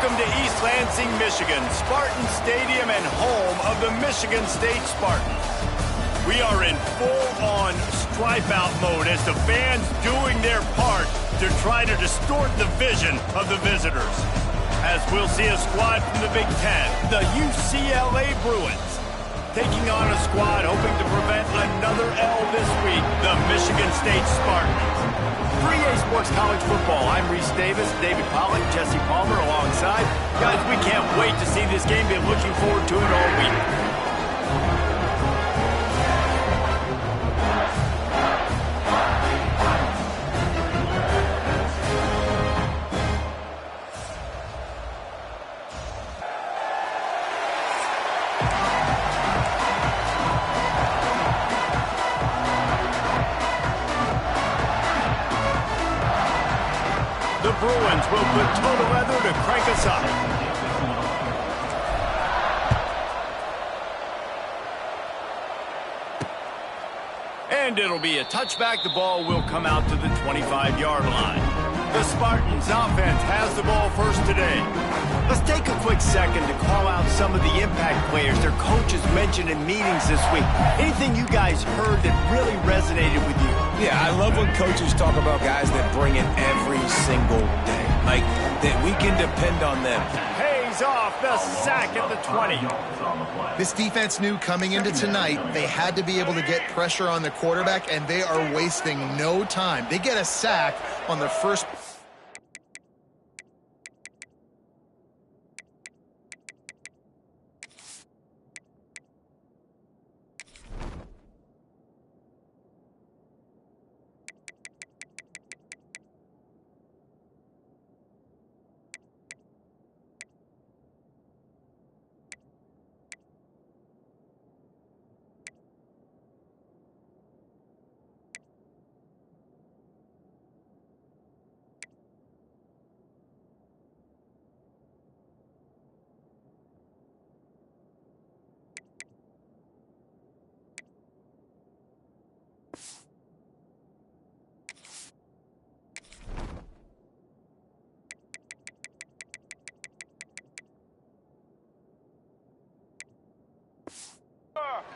Welcome to East Lansing, Michigan, Spartan Stadium and home of the Michigan State Spartans. We are in full-on stripe-out mode as the fans doing their part to try to distort the vision of the visitors. As we'll see a squad from the Big Ten, the UCLA Bruins, taking on a squad hoping to prevent another L this week, the Michigan State Spartans. 3A Sports College Football. I'm Reese Davis, David Pollack, Jesse Palmer alongside. Guys, we can't wait to see this game. Been looking forward to it all week. The Bruins will put total leather to crank us up. And it'll be a touchback. The ball will come out to the 25-yard line. The Spartans offense has the ball first today. Let's take a quick second to call out some of the impact players their coaches mentioned in meetings this week. Anything you guys heard that really resonated with you? Yeah, I love when coaches talk about guys that bring it every single day. Like, that we can depend on them. Pays off the sack at the 20. This defense knew coming into tonight they had to be able to get pressure on the quarterback, and they are wasting no time. They get a sack on the first...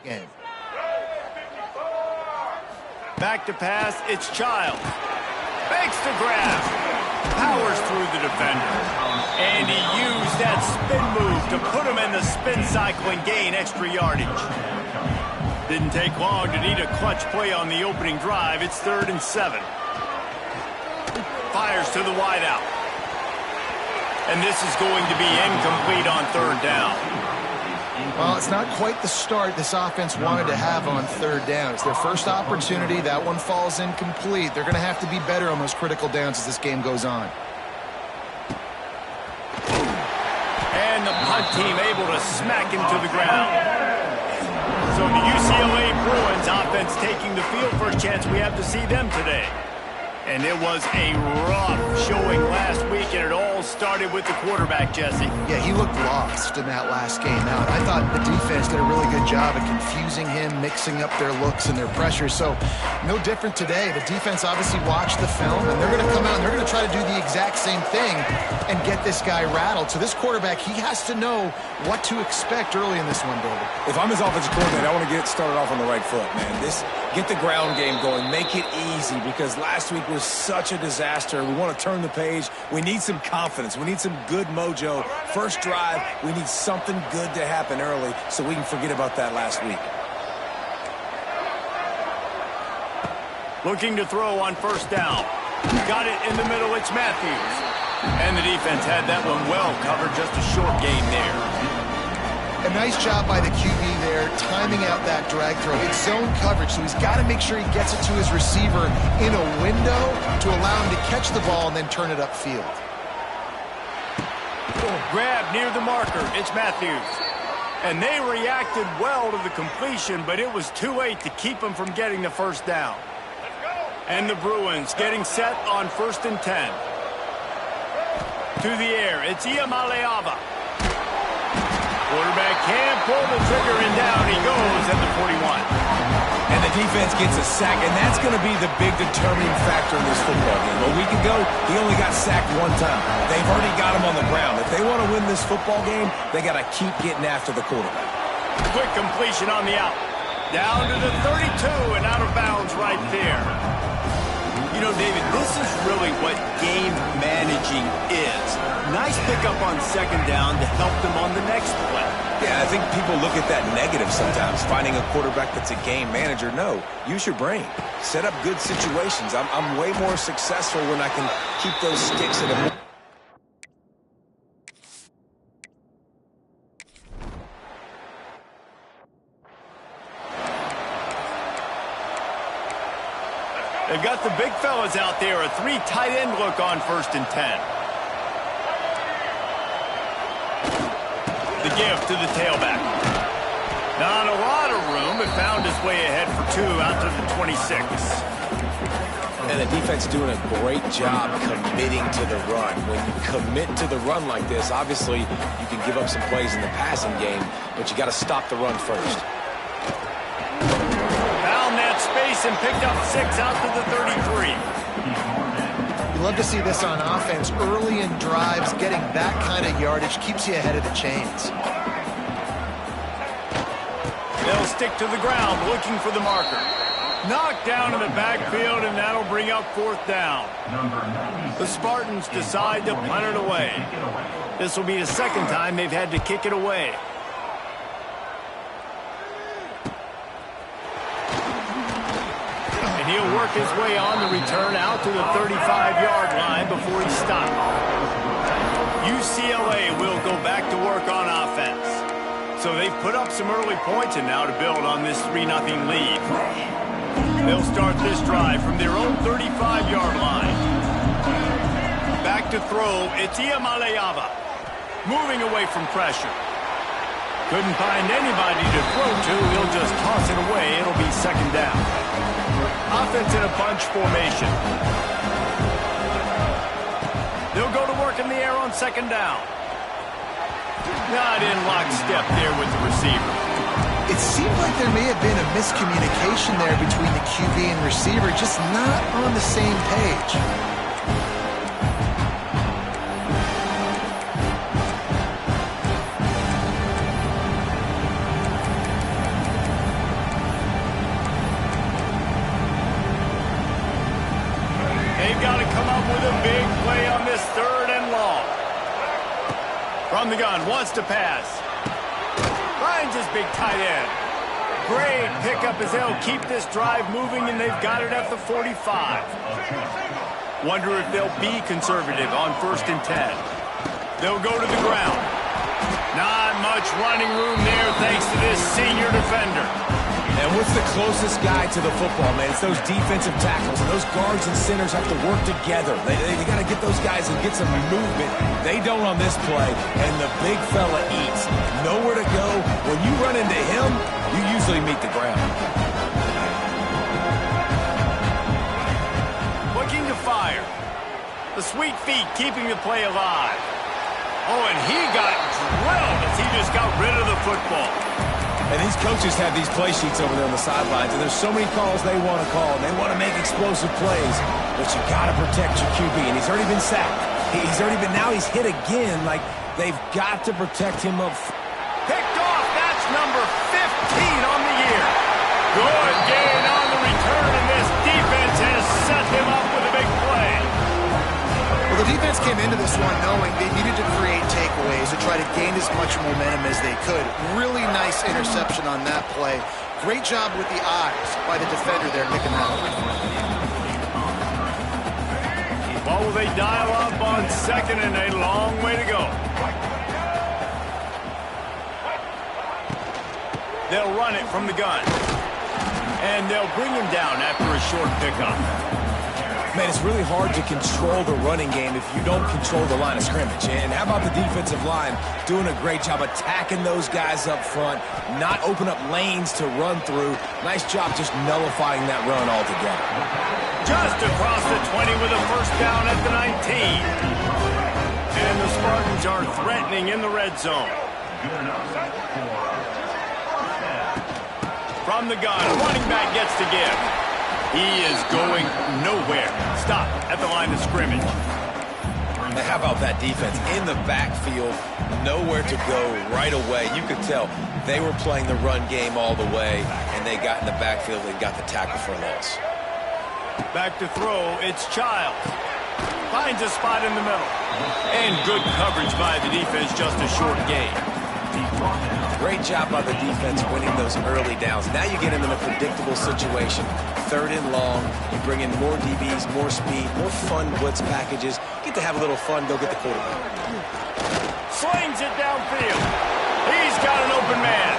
game. Back to pass, it's Child. Makes the grab. Powers through the defender. And he used that spin move to put him in the spin cycle and gain extra yardage. Didn't take long to need a clutch play on the opening drive. It's 3rd and 7. Fires to the wideout. And this is going to be incomplete on 3rd down. Well, it's not quite the start this offense wanted to have on 3rd down. It's their first opportunity. That one falls incomplete. They're going to have to be better on those critical downs as this game goes on. And the punt team able to smack him to the ground. So the UCLA Bruins offense taking the field. First chance we have to see them today. And it was a rough showing last week, and it all started with the quarterback, Jesse. Yeah, he looked lost in that last game out. I thought the defense did a really good job of confusing him, mixing up their looks and their pressures. So no different today. The defense obviously watched the film, and they're going to come out and they're going to try to do the exact same thing and get this guy rattled. So this quarterback, he has to know what to expect early in this one, David. If I'm his offensive coordinator, I want to get started off on the right foot, man. Get the ground game going. Make it easy, because last week was such a disaster. We want to turn the page. We need some confidence. We need some good mojo. First drive, we need something good to happen early so we can forget about that last week. Looking to throw on 1st down. Got it in the middle. It's Matthews. And the defense had that one well covered. Just a short gain there. A nice job by the QB there, timing out that drag throw. It's zone coverage, so he's got to make sure he gets it to his receiver in a window to allow him to catch the ball and then turn it upfield. Grab near the marker. It's Matthews. And they reacted well to the completion, but it was too late to keep him from getting the 1st down. And the Bruins getting set on 1st and 10. To the air, it's Iamaleava. Quarterback can't pull the trigger, and down he goes at the 41. And the defense gets a sack, and that's going to be the big determining factor in this football game. A week ago, he only got sacked one time. They've already got him on the ground. If they want to win this football game, they got to keep getting after the quarterback. Quick completion on the out. Down to the 32 and out of bounds right there. You know, David, this is really what game managing is. Nice pickup on second down to help them on the next play. Yeah, I think people look at that negative sometimes, finding a quarterback that's a game manager. No, use your brain. Set up good situations. I'm way more successful when I can keep those sticks in a... They've got the big fellas out there, a 3 tight end look on 1st and 10. The give to the tailback. Not a lot of room, but found his way ahead for 2 out to the 26. And the defense doing a great job committing to the run. When you commit to the run like this, obviously you can give up some plays in the passing game, but you got to stop the run first. Found that space and picked up 6 out to the 33. You love to see this on offense. Early in drives, getting that kind of yardage keeps you ahead of the chains. They'll stick to the ground, looking for the marker. Knocked down in the backfield, and that'll bring up 4th down. The Spartans decide to punt it away. This will be the 2nd time they've had to kick it away. And he'll work his way on the return out to the 35-yard line before he stopped. UCLA will go back to work on offense. So they've put up some early points and now to build on this 3-0 lead. They'll start this drive from their own 35-yard line. Back to throw, it's Iamaleava. Moving away from pressure. Couldn't find anybody to throw to. He'll just toss it away. It'll be 2nd down. Offense in a bunch formation. They'll go to work in the air on 2nd down. Not in lockstep there with the receiver. It seemed like there may have been a miscommunication there between the QB and receiver, just not on the same page. They've got to come up with a big play on this 3rd and long. From the gun, wants to pass. Finds his big tight end. Great pickup as they'll keep this drive moving, and they've got it at the 45. Wonder if they'll be conservative on 1st and 10. They'll go to the ground. Not much running room there thanks to this senior defender. And what's the closest guy to the football, man? It's those defensive tackles. And those guards and centers have to work together. They got to get those guys and get some movement. They don't on this play, and the big fella eats. Nowhere to go. When you run into him, you usually meet the ground. Looking to fire. The sweet feet keeping the play alive. Oh, and he got drilled as he just got rid of the football. And these coaches have these play sheets over there on the sidelines, and there's so many calls they want to call, and they want to make explosive plays, but you got to protect your QB, and he's already been sacked. Now he's hit again, like they've got to protect him up. Picked off, that's number 15 on the year. Good gain on the return, and this defense has set him up with a big play. Well, the defense came into this one knowing they needed to create takeaways to try to gain as much momentum as they could. Really nice interception on that play. Great job with the eyes by the defender there picking that up. What will they dial up on 2nd and a long way to go? They'll run it from the gun. And they'll bring him down after a short pickup. Man, it's really hard to control the running game if you don't control the line of scrimmage. And how about the defensive line doing a great job attacking those guys up front, not open up lanes to run through. Nice job just nullifying that run altogether. Just across the 20 with a 1st down at the 19. And the Spartans are threatening in the red zone. From From the gun, running back gets to give. He is going nowhere. Stop at the line of scrimmage. And how about that defense in the backfield, nowhere to go right away. You could tell they were playing the run game all the way, and they got in the backfield and got the tackle for a loss. Back to throw, it's Childs. Finds a spot in the middle. And good coverage by the defense, just a short gain. Great job by the defense winning those early downs. Now you get them in a predictable situation. 3rd and long, you bring in more DBs, more speed, more fun blitz packages. Get to have a little fun, go get the quarterback. Slings it downfield. He's got an open man.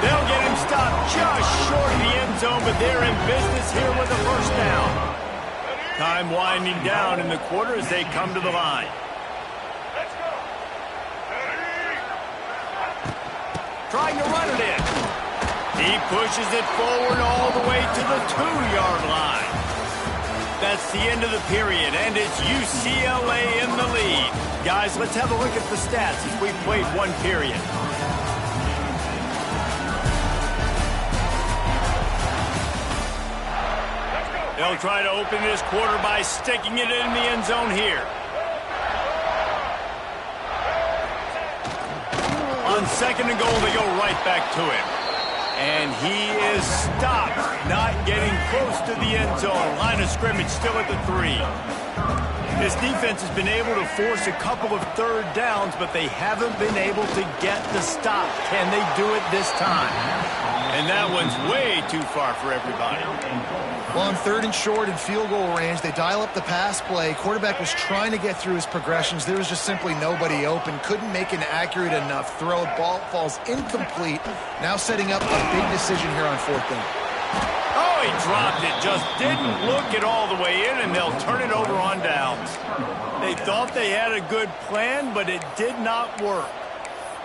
They'll get him stopped just short of the end zone, but they're in business here with a first down. Time winding down in the quarter as they come to the line. Trying to run it in. He pushes it forward all the way to the 2-yard line. That's the end of the period, and it's UCLA in the lead. Guys, let's have a look at the stats as we've played one period. They'll try to open this quarter by sticking it in the end zone here. On 2nd and goal, they go right back to him. And he is stopped, not getting close to the end zone. Line of scrimmage still at the 3. This defense has been able to force a couple of 3rd downs, but they haven't been able to get the stop. Can they do it this time? And that one's way too far for everybody. Well, on 3rd and short and field goal range, they dial up the pass play. Quarterback was trying to get through his progressions. There was just simply nobody open. Couldn't make an accurate enough throw. Ball falls incomplete. Now setting up a big decision here on 4th down. Oh, he dropped it. Just didn't look it all the way in, and they'll turn it over on downs. They thought they had a good plan, but it did not work.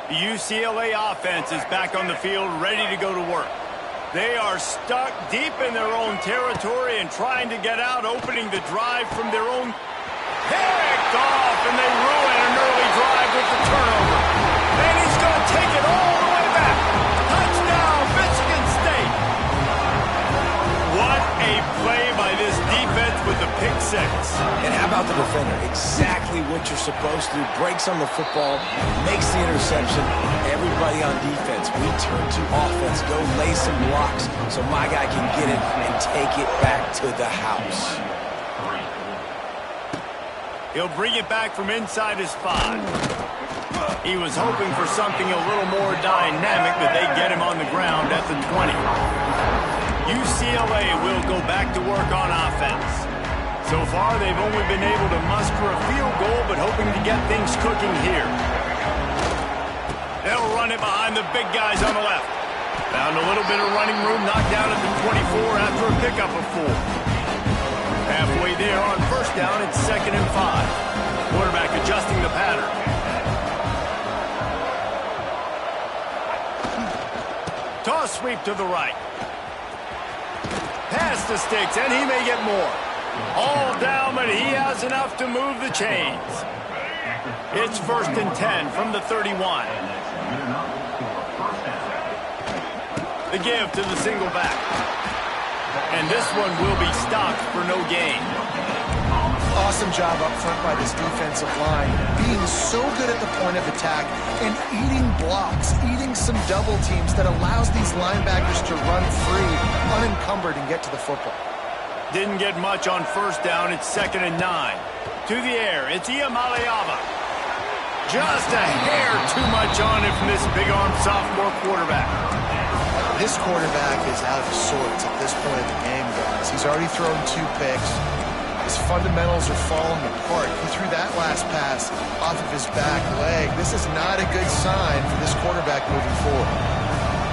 The UCLA offense is back on the field, ready to go to work. They are stuck deep in their own territory and trying to get out, opening the drive from their own. Picked off, and they ruin an early drive with the turnover. And he's going to take it all the way back. Touchdown, Michigan State. What a play by this defense with the pick 6. And how about the defender? Exactly what you're supposed to do. Breaks on the football, makes the interception. Everybody on defense, we turn to offense. Go lay some blocks so my guy can get it and take it back to the house. He'll bring it back from inside his 5. He was hoping for something a little more dynamic, but they get him on the ground at the 20. UCLA will go back to work on offense. So far, they've only been able to muster a field goal, but hoping to get things cooking here. They'll run it behind the big guys on the left. Found a little bit of running room, knocked down at the 24 after a pickup of 4. Halfway there on first down, it's 2nd and 5. Quarterback adjusting the pattern. Toss sweep to the right. Pass to Sticks, and he may get more. All down, but he has enough to move the chains. It's 1st and 10 from the 31. The give to the single back. And this one will be stopped for no gain. Awesome job up front by this defensive line. Being so good at the point of attack and eating blocks, eating some double teams that allows these linebackers to run free, unencumbered, and get to the football. Didn't get much on first down. It's 2nd and 9. To the air, it's Iamaleava. Just a hair too much on it from this big-arm sophomore quarterback. This quarterback is out of sorts at this point of the game, guys. He's already thrown 2 picks. His fundamentals are falling apart. He threw that last pass off of his back leg. This is not a good sign for this quarterback moving forward.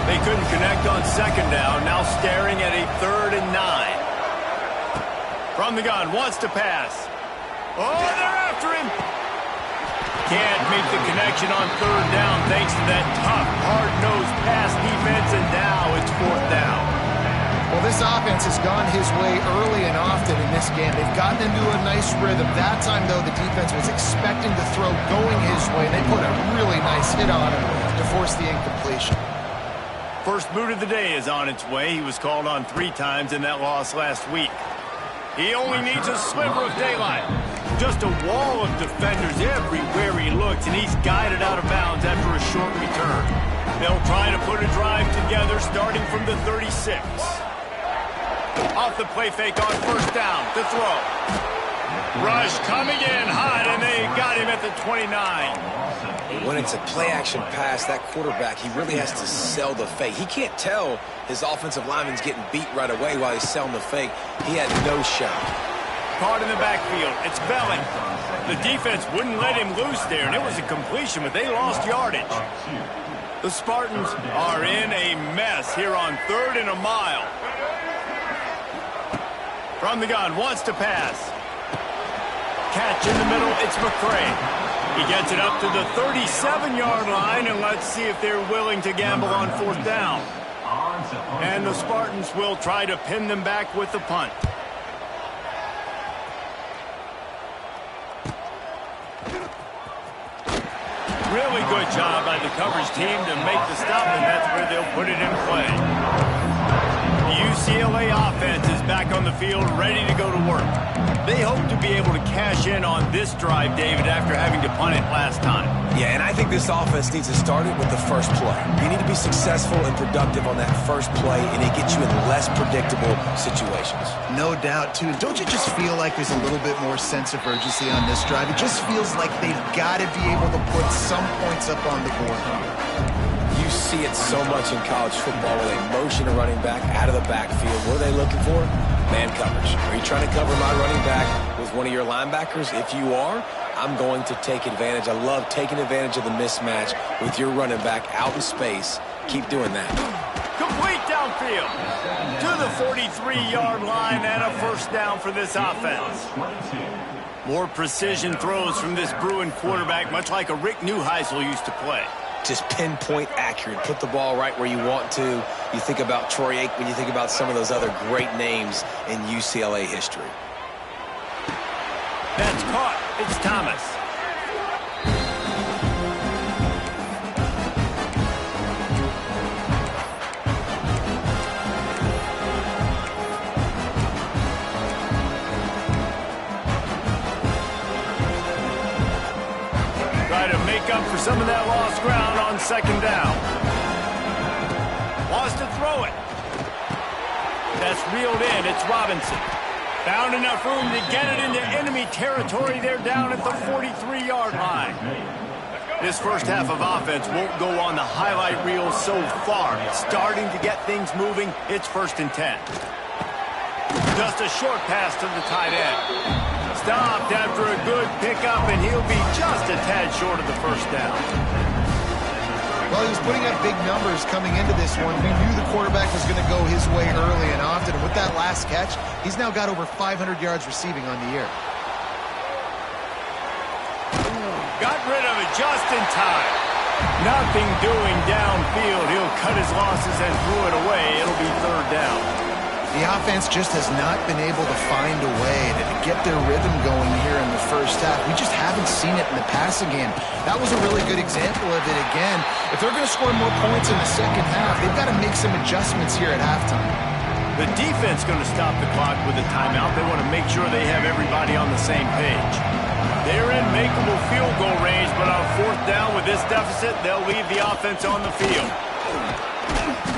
They couldn't connect on 2nd down. Now staring at a 3rd and 9. From the gun, wants to pass. Oh, they're after him. Can't make the connection on 3rd down thanks to that tough, hard-nosed pass defense, and now it's 4th down. Well, this offense has gone his way early and often in this game. They've gotten into a nice rhythm. That time, though, the defense was expecting the throw going his way. They put a really nice hit on him to force the incompletion. First boot of the day is on its way. He was called on 3 times in that loss last week. He only needs a sliver of daylight. Just a wall of defenders everywhere he looks, and he's guided out of bounds after a short return. They'll try to put a drive together starting from the 36. Off the play fake on first down to throw. Rush coming in hot, and they got him at the 29. When it's a play-action pass, that quarterback, he really has to sell the fake. He can't tell his offensive lineman's getting beat right away while he's selling the fake. He had no shot. Caught in the backfield. It's Belling. The defense wouldn't let him loose there, and it was a completion, but they lost yardage. The Spartans are in a mess here on 3rd and a mile. From the gun, wants to pass. Catch in the middle, it's McCray. He gets it up to the 37-yard line, and let's see if they're willing to gamble on 4th down. And the Spartans will try to pin them back with the punt. Really good job by the coverage team to make the stop, and that's where they'll put it in play. The UCLA offense is back on the field, ready to go to work. They hope to be able to cash in on this drive, David, after having to punt it last time. Yeah, and I think this offense needs to start it with the first play. You need to be successful and productive on that first play, and it gets you in less predictable situations. No doubt, too. Don't you just feel like there's a little bit more sense of urgency on this drive? It just feels like they've got to be able to put some points up on the board. You see it so much in college football where they motion a running back out of the backfield. What are they looking for? Man coverage. Are you trying to cover my running back with one of your linebackers? If you are, I'm going to take advantage. I love taking advantage of the mismatch with your running back out in space. Keep doing that. Complete downfield to the 43-yard line and a first down for this offense. More precision throws from this Bruin quarterback, much like a Rick Neuheisel used to play. Just pinpoint accurate. Put the ball right where you want to. You think about Troy Aikman, you think about some of those other great names in UCLA history. That's caught. It's Thomas. Try to make up for some of that lost ground on 2nd down. Wants to throw it. That's reeled in. It's Robinson. Found enough room to get it into enemy territory. They're down at the 43-yard line. This first half of offense won't go on the highlight reel so far. Starting to get things moving. It's 1st and 10. Just a short pass to the tight end. Stopped after a good pickup, and he'll be just a tad short of the first down. Well, he was putting up big numbers coming into this one. We knew the quarterback was going to go his way early and often. And with that last catch, he's now got over 500 yards receiving on the year. Got rid of it just in time. Nothing doing downfield. He'll cut his losses and threw it away. It'll be 3rd down. The offense just has not been able to find a way to get their rhythm going here in the first half. We just haven't seen it in the passing game. That was a really good example of it again. If they're going to score more points in the second half, they've got to make some adjustments here at halftime. The defense going to stop the clock with a timeout. They want to make sure they have everybody on the same page. They're in makeable field goal range, but on 4th down with this deficit, they'll leave the offense on the field.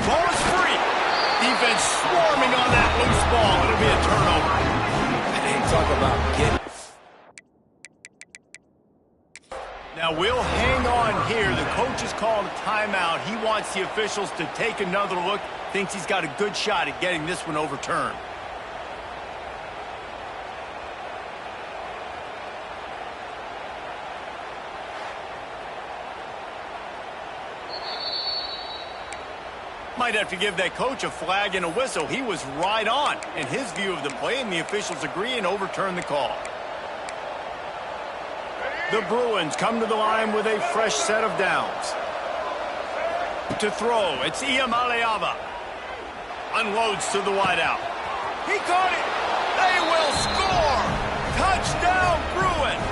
Ball is free. Defense swarming on that loose ball. It'll be a turnover. And talk about getting. Now we'll hang on here. The coach has called a timeout. He wants the officials to take another look. Thinks he's got a good shot at getting this one overturned. Might have to give that coach a flag and a whistle. He was right on in his view of the play, and the officials agree and overturn the call. The Bruins come to the line with a fresh set of downs. To throw, it's Iamaleava. Unloads to the wideout. He caught it. They will score. Touchdown, Bruins.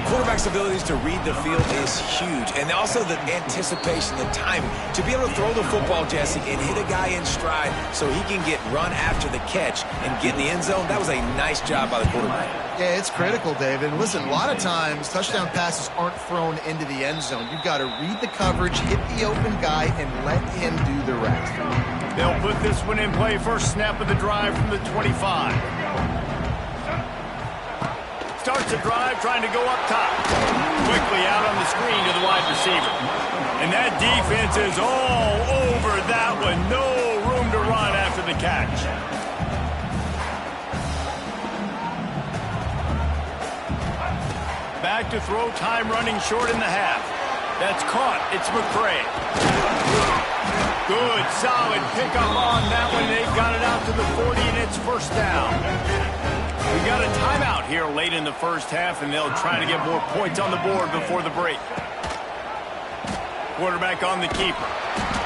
quarterback's abilities to read the field is huge. And also the anticipation, the timing. To be able to throw the football, Jesse, and hit a guy in stride so he can get run after the catch and get in the end zone, that was a nice job by the quarterback. Yeah, it's critical, David. And listen, a lot of times touchdown passes aren't thrown into the end zone. You've got to read the coverage, hit the open guy, and let him do the rest. They'll put this one in play. First snap of the drive from the 25. Starts the drive trying to go up top. Quickly out on the screen to the wide receiver. And that defense is all over that one. No room to run after the catch. Back to throw, time running short in the half. That's caught. It's McCray. Good, solid pickup on that one. They've got it out to the 40, and it's first down. We got a timeout here late in the first half, and they'll try to get more points on the board before the break. Quarterback on the keeper.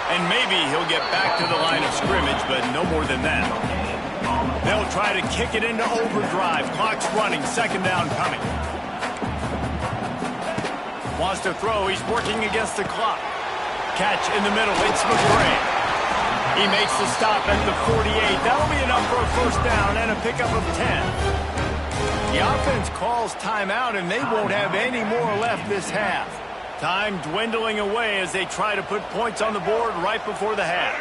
And maybe he'll get back to the line of scrimmage, but no more than that. They'll try to kick it into overdrive. Clock's running. Second down coming. Wants to throw. He's working against the clock. Catch in the middle. It's McCray. He makes the stop at the 48. That'll be enough for a first down and a pickup of 10. The offense calls timeout, and they won't have any more left this half. Time dwindling away as they try to put points on the board right before the half.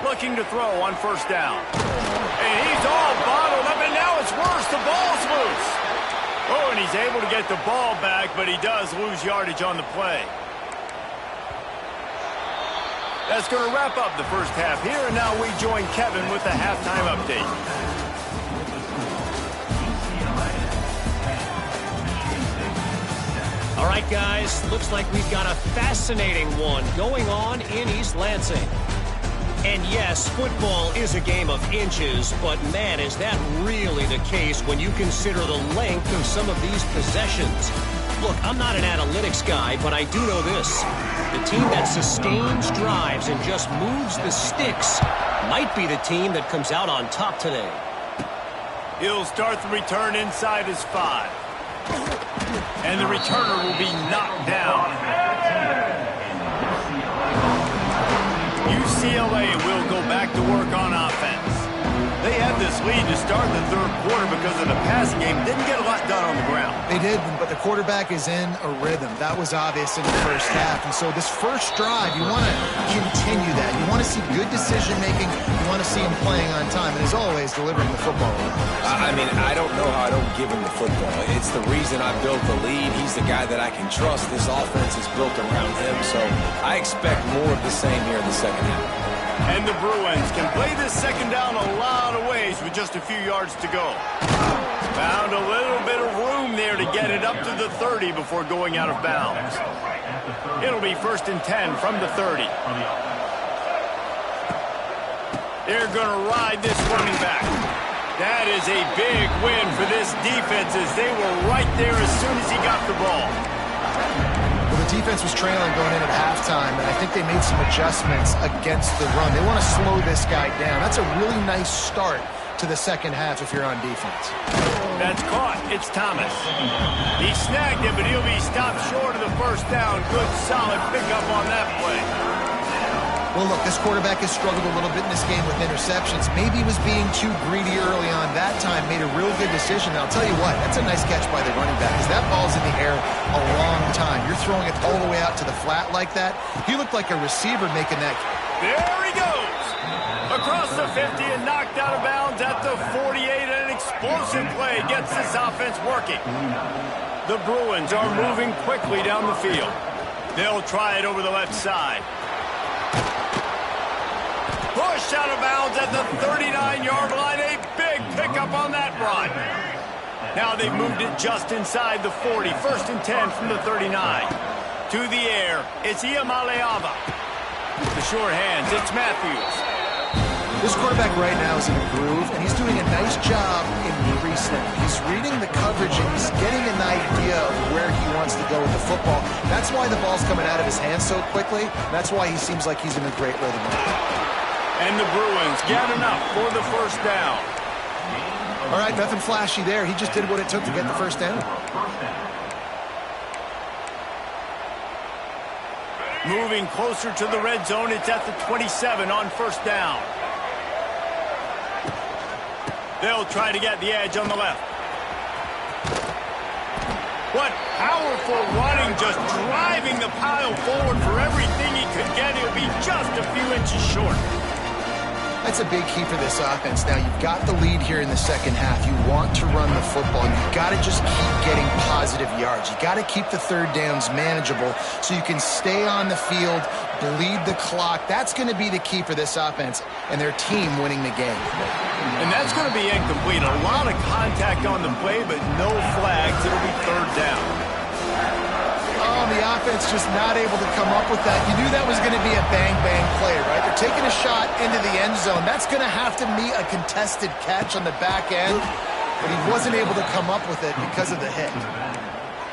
Looking to throw on first down. And he's all bottled up, and now it's worse. The ball's loose. Oh, and he's able to get the ball back, but he does lose yardage on the play. That's going to wrap up the first half here, and now we join Kevin with the halftime update. All right, guys, looks like we've got a fascinating one going on in East Lansing. And yes, football is a game of inches, but man, is that really the case when you consider the length of some of these possessions. Look, I'm not an analytics guy, but I do know this. The team that sustains drives and just moves the sticks might be the team that comes out on top today. He'll start the return inside his 5. And the returner will be knocked down. UCLA will go back to work on offense. They had this lead to start the third quarter because of the passing game. Didn't get a lot done on the ground. They did, but the quarterback is in a rhythm. That was obvious in the first half. And so this first drive, you want to continue that. You want to see good decision-making. You want to see him playing on time. And as always, delivering the football. I mean, I don't know how I don't give him the football. It's the reason I built the lead. He's the guy that I can trust. This offense is built around him. So I expect more of the same here in the second half. And the Bruins can play this second down a lot of ways with just a few yards to go. Found a little bit of room there to get it up to the 30 before going out of bounds. It'll be 1st and 10 from the 30. They're going to ride this running back. That is a big win for this defense as they were right there as soon as he got the ball. The defense was trailing going in at halftime, and I think they made some adjustments against the run. They want to slow this guy down. That's a really nice start to the second half if you're on defense. That's caught. It's Thomas. He snagged it, but he'll be stopped short of the first down. Good, solid pickup on that play. Well, look, this quarterback has struggled a little bit in this game with interceptions. Maybe he was being too greedy early on. That time made a real good decision. And I'll tell you what, that's a nice catch by the running back because that ball's in the air a long time. You're throwing it all the way out to the flat like that. He looked like a receiver making that. There he goes. Across the 50 and knocked out of bounds at the 48. An explosive play gets this offense working. The Bruins are moving quickly down the field. They'll try it over the left side. Push out of bounds at the 39-yard line. A big pickup on that run. Now they've moved it just inside the 40. 1st and 10 from the 39. To the air. It's Iamaleava. The short hands. It's Matthews. This quarterback right now is in a groove, and he's doing a nice job in pre-snap. He's reading the coverage, and he's getting an idea of where he wants to go with the football. That's why the ball's coming out of his hands so quickly. That's why he seems like he's in a great rhythm. And the Bruins get enough for the first down. All right, nothing flashy there. He just did what it took to get the first down. Moving closer to the red zone, it's at the 27 on first down. They'll try to get the edge on the left. What powerful running, just driving the pile forward for everything he could get. He'll be just a few inches short. That's a big key for this offense. Now, you've got the lead here in the second half. You want to run the football. You've got to just keep getting positive yards. You've got to keep the third downs manageable so you can stay on the field, bleed the clock. That's going to be the key for this offense and their team winning the game. And that's going to be incomplete. A lot of contact on the play, but no flags. It'll be third down. Oh, the offense just not able to come up with that. You knew that was going to be a bang-bang play, right? They're taking a shot into the end zone. That's going to have to be a contested catch on the back end, but he wasn't able to come up with it because of the hit.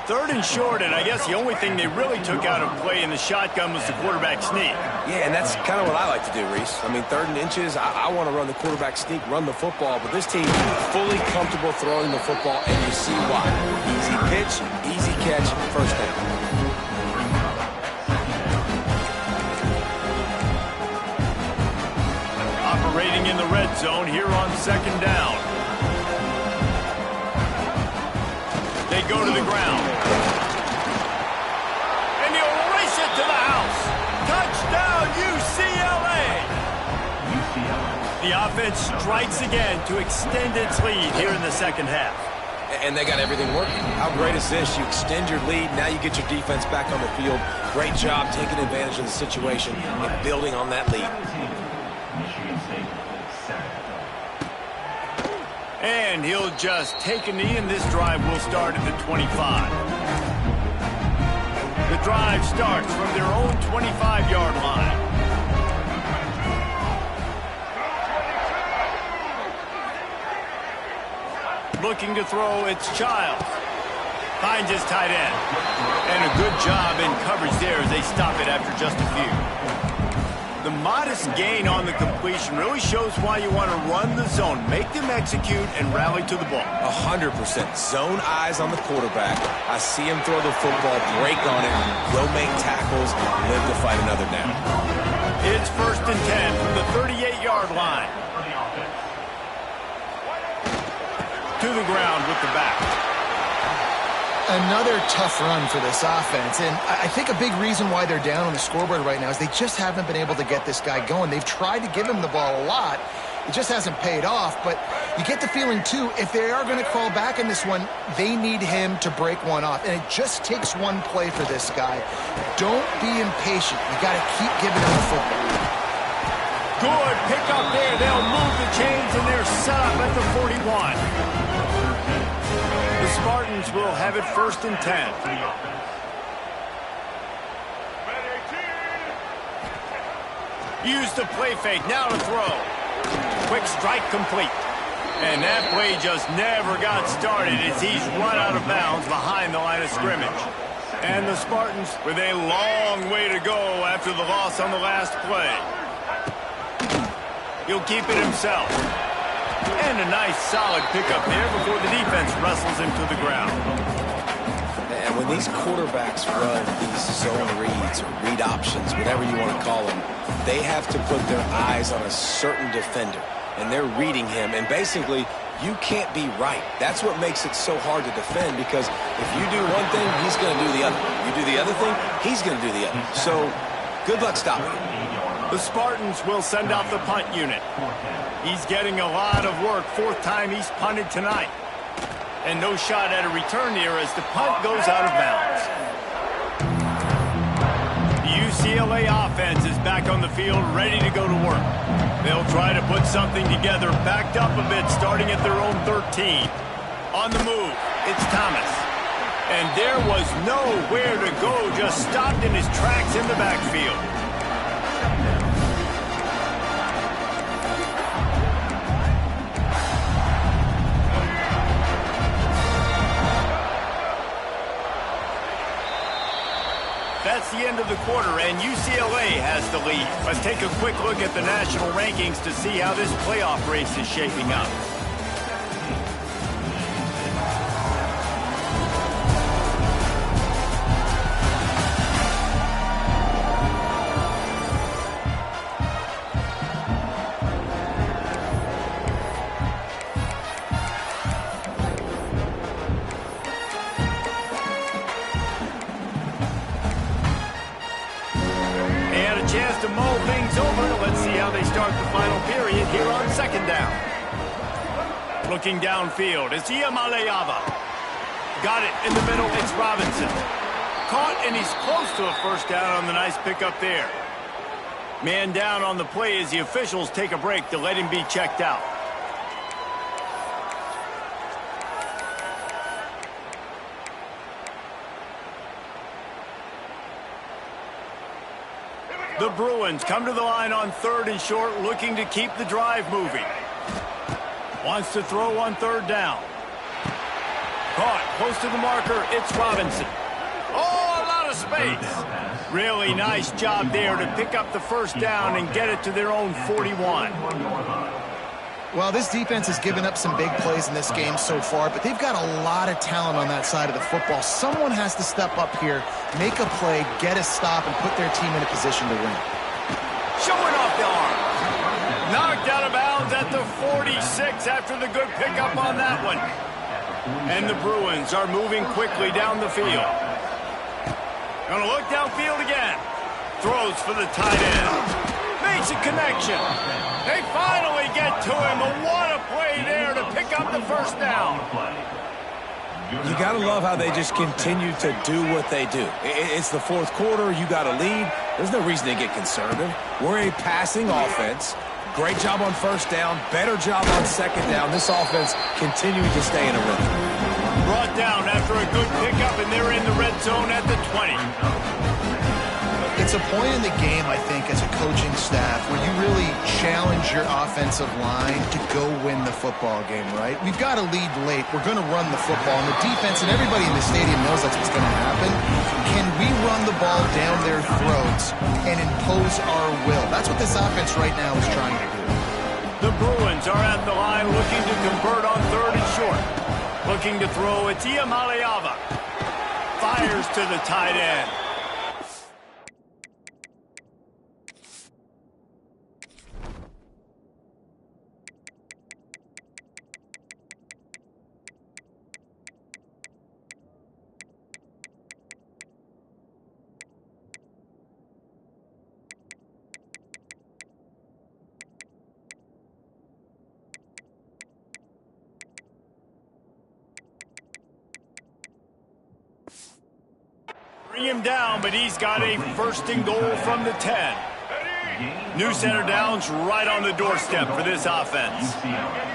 Third and short, and I guess the only thing they really took out of play in the shotgun was the quarterback sneak. Yeah, and that's kind of what I like to do, Reese. I mean, 3rd and inches, I want to run the quarterback sneak, run the football, but this team fully comfortable throwing the football, and you see why. Easy pitch, easy catch, first down. Operating in the red zone here on second down. They go to the ground. And he'll race it to the house. Touchdown, UCLA! The offense strikes again to extend its lead here in the second half. And they got everything working. How great is this? You extend your lead, now you get your defense back on the field. Great job taking advantage of the situation and building on that lead. And he'll just take a knee, and this drive will start at the 25. The drive starts from their own 25-yard line. Looking to throw, it's Childs. Finds his tight end. And a good job in coverage there as they stop it after just a few. The modest gain on the completion really shows why you want to run the zone, make them execute, and rally to the ball. 100%. Zone eyes on the quarterback. I see him throw the football, break on it, go make tackles, and live to fight another down. It's 1st and 10 from the 38-yard line. To the ground with the back. Another tough run for this offense, and I think a big reason why they're down on the scoreboard right now is they just haven't been able to get this guy going. They've tried to give him the ball a lot. It just hasn't paid off, but you get the feeling, too, if they are going to crawl back in this one, they need him to break one off, and it just takes one play for this guy. Don't be impatient. You got to keep giving him the football. Good pick up there. They'll move the chains, and they're set up at the 41. The Spartans will have it 1st and 10. Use the play fake, now to throw. Quick strike complete. And that play just never got started as he's run out of bounds behind the line of scrimmage. And the Spartans with a long way to go after the loss on the last play. He'll keep it himself. And a nice solid pickup there before the defense wrestles him to the ground. And when these quarterbacks run these zone reads or read options, whatever you want to call them, they have to put their eyes on a certain defender. And they're reading him. And basically, you can't be right. That's what makes it so hard to defend, because if you do one thing, he's going to do the other. You do the other thing, he's going to do the other. So good luck stopping him. The Spartans will send out the punt unit. He's getting a lot of work. 4th time he's punted tonight. And no shot at a return here as the punt goes out of bounds. The UCLA offense is back on the field, ready to go to work. They'll try to put something together, backed up a bit, starting at their own 13. On the move, it's Thomas. And there was nowhere to go, just stopped in his tracks in the backfield. That's the end of the quarter, and UCLA has the lead. Let's take a quick look at the national rankings to see how this playoff race is shaping up. start the final period here on second down. Looking downfield, it's Iamaleava. Got it in the middle, it's Robinson. Caught, and he's close to a first down on the nice pickup there. Man down on the play as the officials take a break to let him be checked out. The Bruins come to the line on 3rd and short, looking to keep the drive moving. Wants to throw on 3rd down. Caught, close to the marker, it's Robinson. Oh, a lot of space. Really nice job there to pick up the first down and get it to their own 41. Well, this defense has given up some big plays in this game so far, but they've got a lot of talent on that side of the football. Someone has to step up here, make a play, get a stop, and put their team in a position to win. Showing off the arm. Knocked out of bounds at the 46 after the good pickup on that one. And the Bruins are moving quickly down the field. Gonna look downfield again. Throws for the tight end. Makes a connection. They finally get to him. But what a play there to pick up the first down. You got to love how they just continue to do what they do. It's the 4th quarter. You got a lead. There's no reason to get conservative. We're a passing offense. Great job on first down. Better job on second down. This offense continuing to stay in a rhythm. Brought down after a good pickup, and they're in the red zone at the 20. It's a point in the game, I think, as a coaching staff where you really challenge your offensive line to go win the football game, right? We've got to lead late. We're going to run the football. And the defense and everybody in the stadium knows that's what's going to happen. Can we run the ball down their throats and impose our will? That's what this offense right now is trying to do. The Bruins are at the line looking to convert on 3rd and short. Looking to throw, it's Iamaleava. Fires to the tight end. Bring him down, but he's got a 1st and goal from the 10. New center down's right on the doorstep for this offense.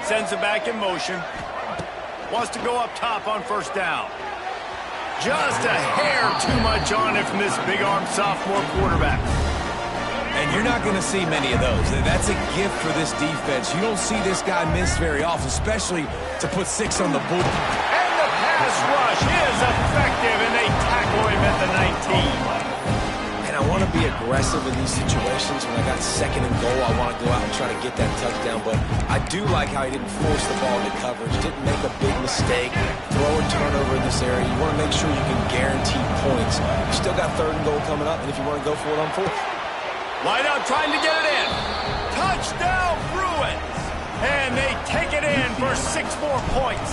Sends it back in motion. Wants to go up top on first down. Just a hair too much on it from this big-armed sophomore quarterback. And you're not going to see many of those. That's a gift for this defense. You don't see this guy miss very often, especially to put 6 on the board. And the pass rush is effective, and they tackle him at the 19. And I want to be aggressive in these situations. When I got 2nd and goal, I want to go out and try to get that touchdown. But I do like how he didn't force the ball into coverage, didn't make a big mistake, throw a turnover in this area. You want to make sure you can guarantee points. You still got 3rd and goal coming up, and if you want to go for it on 4th. Wide out trying to get it in. Touchdown, Bruins. And they take it in for 6 more points.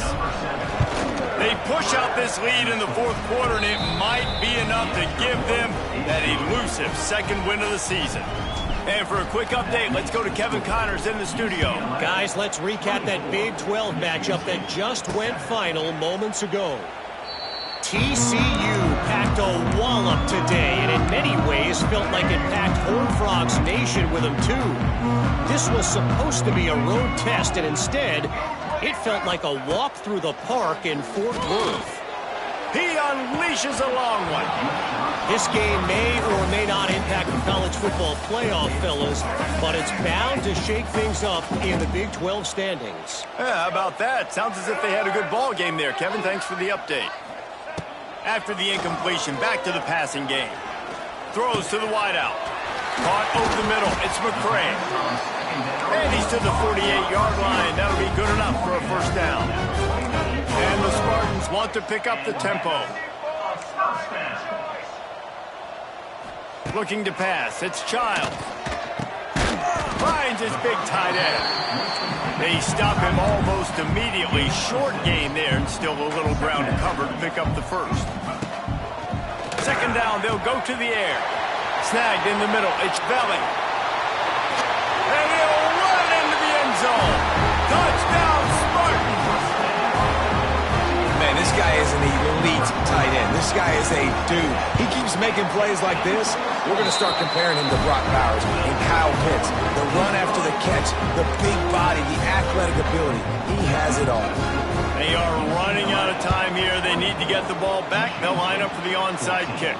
They push out this lead in the 4th quarter, and it might be enough to give them that elusive 2nd win of the season. And for a quick update, let's go to Kevin Connors in the studio. Guys, let's recap that Big 12 matchup that just went final moments ago. TCU packed a wallop today, and in many ways felt like it packed Horned Frogs Nation with them too. This was supposed to be a road test, and instead, it felt like a walk through the park in Fort Worth. He unleashes a long one. This game may or may not impact the college football playoff, fellas, but it's bound to shake things up in the Big 12 standings. Yeah, how about that? Sounds as if they had a good ball game there. Kevin, thanks for the update. After the incompletion, back to the passing game. Throws to the wideout. Caught over the middle. It's McCray. And he's to the 48-yard line. That'll be good enough for a first down. And the Spartans want to pick up the tempo. Looking to pass. It's Childs. Finds his big tight end. They stop him almost immediately. Short gain there, and still a little ground to cover to pick up the first. 2nd down, they'll go to the air. Snagged in the middle. It's Belling. And he'll This guy is a dude. He keeps making plays like this. We're going to start comparing him to Brock Bowers and Kyle Pitts. The run after the catch, the big body, the athletic ability. He has it all. They are running out of time here. They need to get the ball back. They'll line up for the onside kick.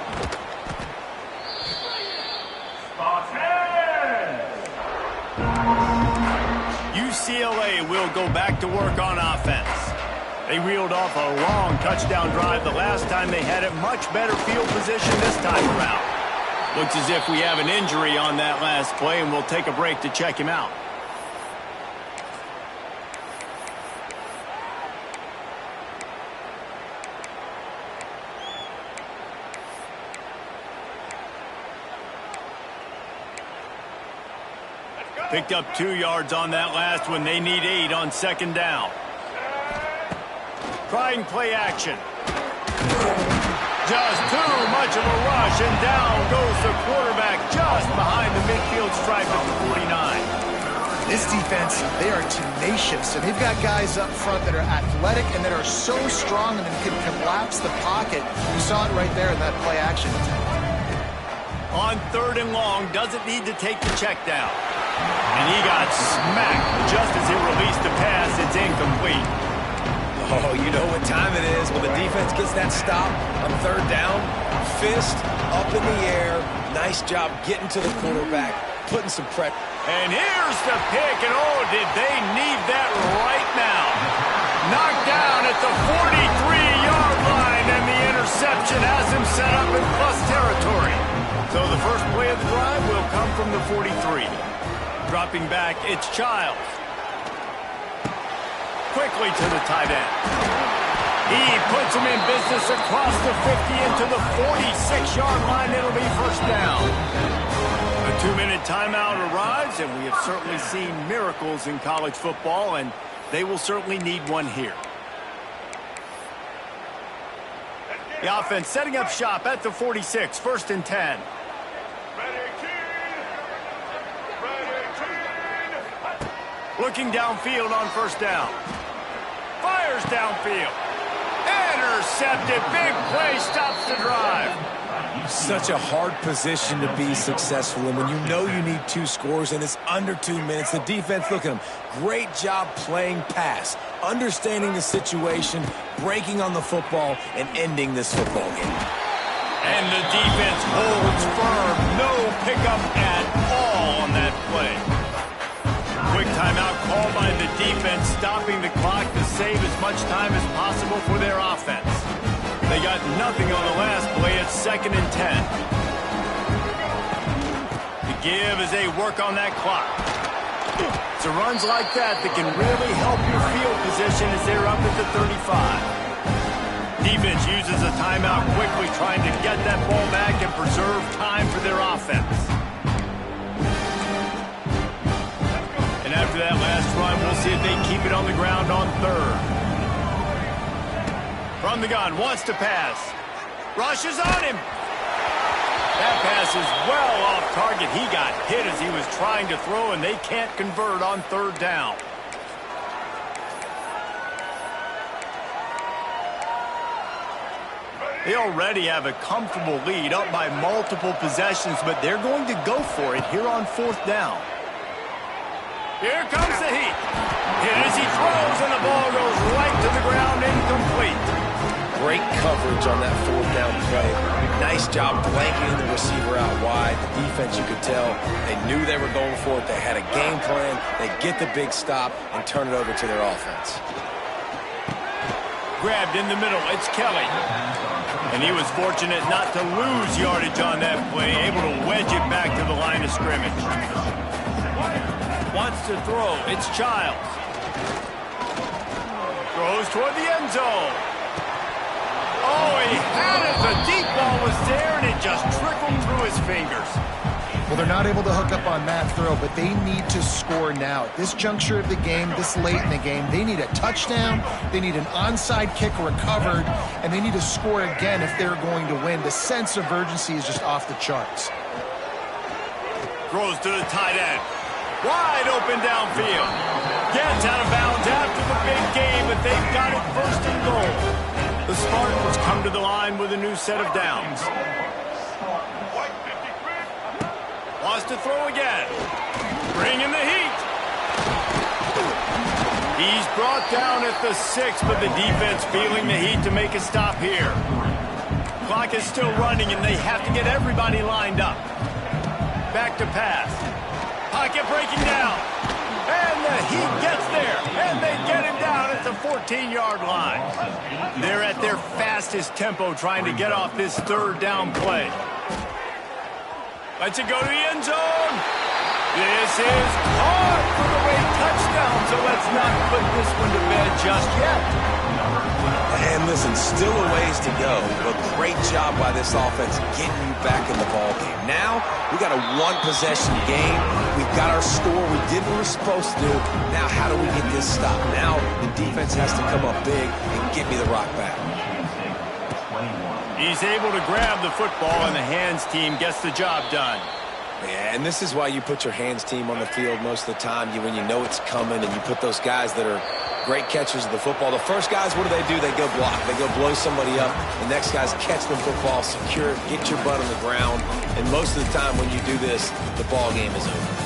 UCLA will go back to work on offense. They reeled off a long touchdown drive the last time. They had a much better field position this time around. Looks as if we have an injury on that last play, and we'll take a break to check him out. Picked up 2 yards on that last one. They need 8 on second down. Trying play action. Just too much of a rush, and down goes the quarterback just behind the midfield stripe at the 49. This defense, they are tenacious, and they've got guys up front that are athletic and that are so strong and can collapse the pocket. You saw it right there in that play action attempt. On 3rd and long, doesn't need to take the check down. And he got smacked just as he released the pass. It's incomplete. Oh, you know what time it is. When the defense gets that stop on 3rd down, fist up in the air. Nice job getting to the quarterback, putting some pressure. And here's the pick, and oh, did they need that right now. Knocked down at the 43-yard line, and the interception has him set up in plus territory. So the first play of the drive will come from the 43. Dropping back, it's Childs. Quickly to the tight end. He puts him in business across the 50 into the 46-yard line. It'll be first down. A 2-minute timeout arrives, and we have certainly seen miracles in college football, and they will certainly need one here. The offense setting up shop at the 46, 1st and 10. Looking downfield on 1st down. Fires downfield. Intercepted. Big play stops the drive. Such a hard position to be successful in when you know you need 2 scores and it's under 2 minutes. The defense, look at them. Great job playing pass, understanding the situation, breaking on the football, and ending this football game. And the defense holds firm. No pickup at all on that play. Quick timeout called by the defense, stopping the clock to save as much time as possible for their offense. They got nothing on the last play. It's 2nd and 10. The give as they work on that clock. It's runs like that that can really help your field position as they're up at the 35. Defense uses a timeout quickly, trying to get that ball back and preserve time for their offense. And after that last run, we'll see if they keep it on the ground on 3rd. From the gun, wants to pass. Rushes on him. That pass is well off target. He got hit as he was trying to throw, and they can't convert on 3rd down. They already have a comfortable lead, up by multiple possessions, but they're going to go for it here on 4th down. Here comes the heat. Hit as he throws, and the ball goes right to the ground, incomplete. Great coverage on that 4th down play. Nice job blanketing the receiver out wide. The defense, you could tell, they knew they were going for it. They had a game plan. They get the big stop and turn it over to their offense. Grabbed in the middle. It's Kelly. And he was fortunate not to lose yardage on that play, able to wedge it back to the line of scrimmage. Wants to throw. It's Childs. Throws toward the end zone. Oh, he had it. The deep ball was there, and it just trickled through his fingers. Well, they're not able to hook up on that throw, but they need to score now. At this juncture of the game, this late in the game, they need a touchdown, they need an onside kick recovered, and they need to score again if they're going to win. The sense of urgency is just off the charts. Throws to the tight end. Wide open downfield. Gets out of bounds after the big game, but they've got it 1st and goal. The Spartans come to the line with a new set of downs. Wants to throw again. Bringing the heat. He's brought down at the 6, but the defense feeling the heat to make a stop here. Clock is still running, and they have to get everybody lined up. Back to pass. Pocket breaking down. And the Heat gets there. And they get him down at the 14-yard line. They're at their fastest tempo trying to get off this third down play. Let's it go to the end zone. This is caught for the way touchdown, so let's not put this one to bed just yet. And listen, still a ways to go, but great job by this offense getting you back in the ballgame. Now, we got a one-possession game. We've got our score. We did what we're supposed to do. Now, how do we get this stop? Now, the defense has to come up big and get me the rock back. He's able to grab the football, and the hands team gets the job done. Yeah, and this is why you put your hands team on the field most of the time when you know it's coming, and you put those guys that are great catchers of the football. The first guys, what do? They go block. They go blow somebody up. The next guys catch the football, secure it, get your butt on the ground. And most of the time when you do this, the ball game is over.